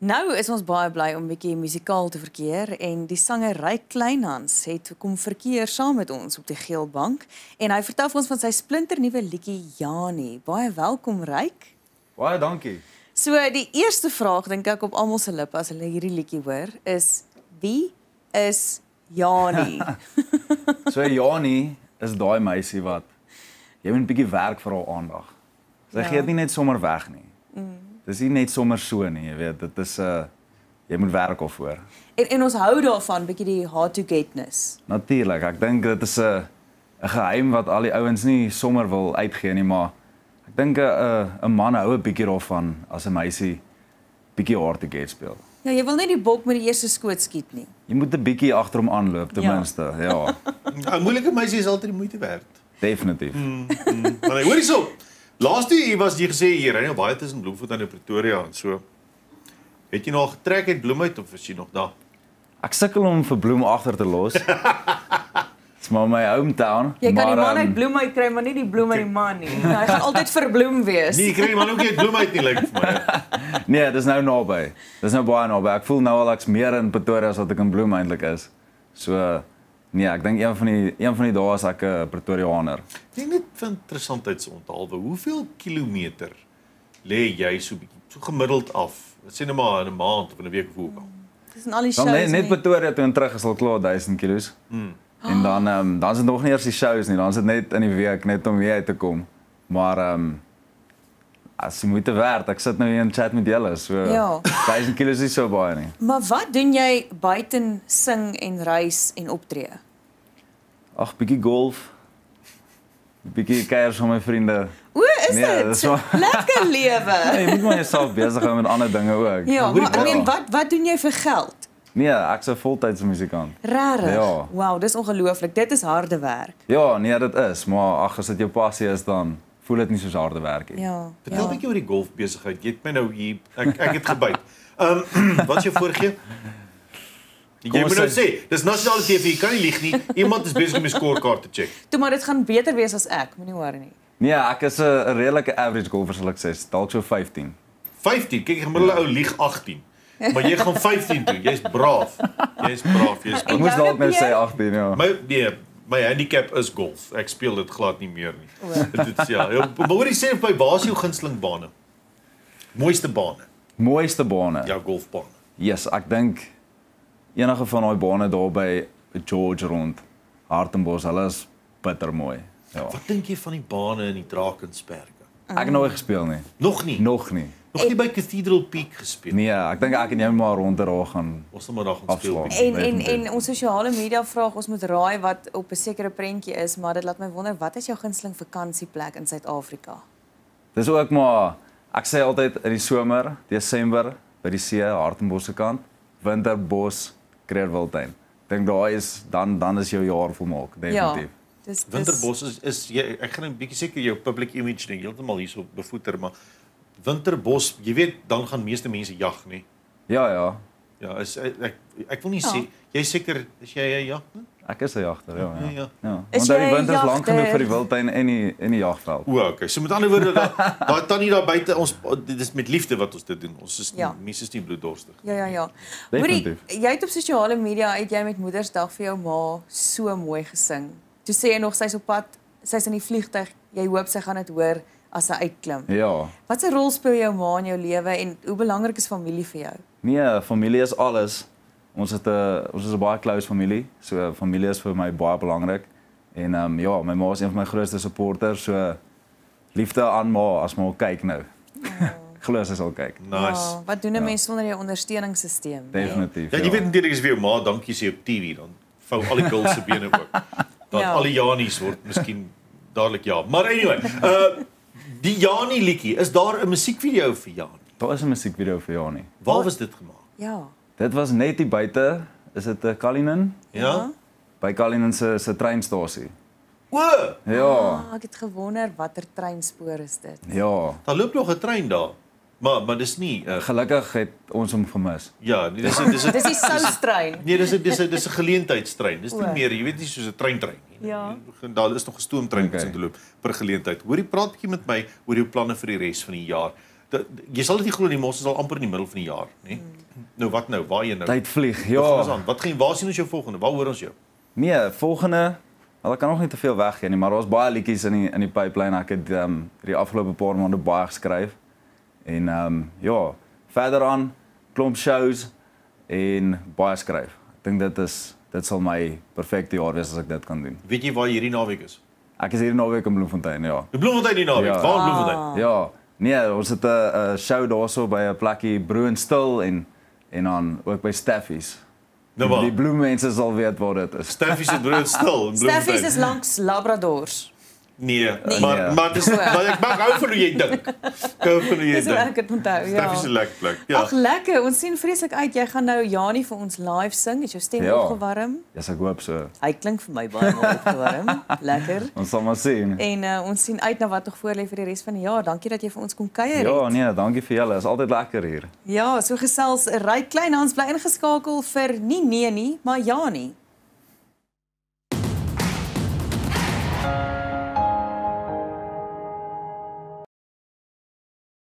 Nou is ons baie bly om 'n bietjie musikaal te verkeer en die sanger Ryk Kleinhans het kom verkeer saam met ons op die geel bank en hy vertel vir ons van sy splinternuwe liedjie Jani. Baie welkom Ryk. Baie dankie. So die eerste vraag dink ek op almal se lippe as hulle hierdie liedjie hoor is wie is Jani? So Jani is daai meisie wat jy moet 'n bietjie werk vir haar aandag. Sy gee dit nie net sommer weg nie. Dis nie net sommer so nie, jy weet, dit is jy moet werk daarvoor. En ons hou daarvan bietjie die hard to getness. Natuurlik, ek dink dit is 'n geheim wat al die ouens nie sommer wil uitgee nie, maar ek dink 'n man hou 'n bietjie daarvan as 'n meisie bietjie hard to get speel. Ja, jy wil net die bok met die eerste skoot skiet nie. Jy moet 'n bietjie agter hom aanloop ten minste, ja. 'n Moeilike meisie is altyd die moeite werd. Definitief. Maar hoor hierso. Laaste jy was jy gesê jy ry nou baie tussen Bloemfontein en Pretoria en so. Het jy nog getrek uit Bloem uit of is jy nog daar? Ek sukkel om vir Bloem agter te los. Dit's maar my hometown. Jy kan maar, die man uit bloem uit kry, maar nie die bloem uit die man nie. Hy gaan altyd verbloem wees. Nee, jy kry die man ook nie uit Bloem uit nie, lyk vir my. Nee, dis nou naby. Dis nou baie naby. Ek voel nou al ek's meer in Pretoria as wat ek in Bloem eintlik is. So nee, ek dink een van die dae is ek 'n Pretoriaaner. Ek dink net van interessantheidsonthaalwe, hoeveel kilometer lê jy so bietjie so gemiddeld af? Sê nou maar in 'n maand of in 'n week of hoe ook al. Dis in al die Dan shows. net Pretoria toe en terug is al klaar 1000 kilos. En dan is dit nog nie eers die shows nie, dan is dit net in die week net om weer uit te kom. Maar as jy moet werd, ek sit nou hier in chat met julle, so Ja. 1000 kilos is so baie nie. Maar wat doen jy buiten sing en reis en optree? Ag, bietjie golf. Bietjie kuier saam met my vriende. O, is Nee, dit? dis So maar- lekker lewe. Jy moet maar jouself besig hou met ander dinge ook. Ja, Hoorie, maar I mean, ja. wat doen jy vir geld? Nee, ek's 'n voltydse musikant. Rarig. Ja. Wow, dis ongelooflik. Dit is harde werk. Ja, nee, dit is, maar ag, as dit jou passie is dan voel dit nie soos harde werk nie. Ja. Vertel 'n bietjie oor die golfbesigheid. Jy het my nou hier ek het gebyt. Wat is jou vorige? Jy Kom moet ons nou sê- sê, dis nasionale TV, jy kan nie lieg nie. Iemand is besig om die scorekaart te check. Toe maar dit gaan beter wees as ek, moenie worry nie. Nee, ek is 'n redelike average golfer sal ek sê, dalk so 15. 15, kyk, gemiddelde ou lieg 18. Maar jy gaan 15 toe. Jy's braaf. Jy's braaf. Ek En moes jou dalk nou Pierre? sê 18, ja. My handicap is golf. Ek speel dit glad nie meer nie. Dit is ja. Maar hoor jy sê by waar is jou gunsteling bane? Mooiste bane. Mooiste bane. Ja, golfbane. Yes, ek dink enige van daai bane daar by George rond Hartenbos, hulle is bitter mooi. Ja. Wat dink jy van die bane in die Drakensberge? Ek het nooit gespeel nie. Nog nie. Nog nie. Nog nie by Cathedral Peak gespeel. Nee, ek dink ek en jy moet maar rond daar gaan Ons sal maar daar gaan speel. Afslaan. En ons sosiale media vraag ons moet raai wat op 'n sekere prentjie is, maar dit laat my wonder wat is jou gunsteling vakansieplek in Suid-Afrika? Dis ook maar ek sê altyd in die somer, Desember by die see, Hartenbos se kant, Winterbos, Kreerwiltuin. Ek dink daai is dan is jou jaar volmaak, definitief. Dis Winterbos is jy, ek gaan 'n bietjie seker jou public image ding heeltemal hierso bevoeter, maar Winterbos, jy weet, dan gaan meeste mense jag, nê? Ja, ja. Ja, ek wil nie sê jy seker is jy 'n jagter? Ek is 'n jagter, ja. Ja. Ja. Is Want jy die winter is lank jagter? genoeg vir die wildtuin en die jagveld. O, okay. So met ander woorde, daai tannie daar buite, dit is met liefde wat ons dit doen. Ons is Ja. mense is nie bloeddorstig. Ja. Definitief. Hoorie, jy het op sosiale media uit jy met Moedersdag vir jou ma so mooi gesing. Toe sê jy nog sy's op pad, sy's in die vliegtuig, jy hoop sy gaan dit hoor as sy uitklim. Ja. Wat 'n rol speel jou ma in jou lewe en hoe belangrik is familie vir jou? Nee, familie is alles. Ons is 'n baie close familie. So familie is vir my baie belangrik. En ja, my ma is een van my grootste supporters. So liefde aan ma as ma kyk nou. Glo sy sal kyk. Nice. Ja, wat doen 'n mens sonder jou ondersteuningssisteem? Definitief. Ja, jy weet natuurlik as vir jou ma dankie sê op TV, dan vou al die girls se bene ook. Dan Ja. al die Janies word miskien dadelik ja. Maar anyway, die Jani liedjie, is daar 'n musiekvideo vir Jani? Daar is 'n musiekvideo vir Jani. Waar was dit gemaak? Ja. Dit was net hier buite, is dit 'n Cullinan? Ja? By Cullinan se treinstasie. O, Ja. Ek het gewonder watter treinspoor is dit. Ja. daar loop nog 'n trein daar. Maar dis nie Gelukkig het ons hom gemis. ja, dis Dis die soustrein. nee, dis 'n geleentheidstrein. Dis nie O. meer, jy weet nie soos 'n treintrein nie. Ja. Daar is nog 'n stoomtrein wat Okay. in te loop per geleentheid. Hoorie, praat 'n bietjie met my oor jou planne vir die res van die jaar. jy sal dit nie glo nie, maar ons is al amper in die middel van die jaar, nê? Nou wat nou? Waarheen nou? Tyd vlieg. Waar Ja. sien ons jou volgende? Waar hoor ons jou? Nee, volgende, wel ek kan nog nie te veel weggee nie, maar daar's baie liedjies in die pipeline. Ek het die afgelope paar maande baie geskryf. En ja, verder aan klomp shows en baie skryf. Ek dink dit sal my perfekte jaar wees as ek dit kan doen. Weet jy waar jy hierdie naweek is? Ek is hierdie naweek in Bloemfontein, ja. Die Bloemfontein die naweek. Ja. Waar in Bloemfontein? Ja, nee, ons het 'n show daarso by 'n plekkie Broe en Stil en dan ook by Staffies. Nou waar? Die bloemmense sal weet waar dit is. Staffies se brood stil in Staffies Bloemfontein. is langs Labradors. Nee, Nee. maar dis maar ek mag hou van hoe jy dink. Ek hou van hoe jy Dis hoe ek dink. dit onthou, ja. Staffies is 'n lekker plek. Ja. Ag lekker, ons sien vreeslik uit. Jy gaan nou Janie vir ons live sing. Is jou stem Ja. opgewarm? Ja, ek hoop so. Hy klink vir my baie mooi opgewarm. Lekker. Ons sal maar sien. En ons sien uit na wat nog voor lê vir die res van die jaar. Dankie dat jy vir ons kom kuier. Ja, het. nee, dankie vir julle. Is altyd lekker hier. Ja, so gesels Ryk Kleinhans bly ingeskakel vir nie nee nie, maar ja nie.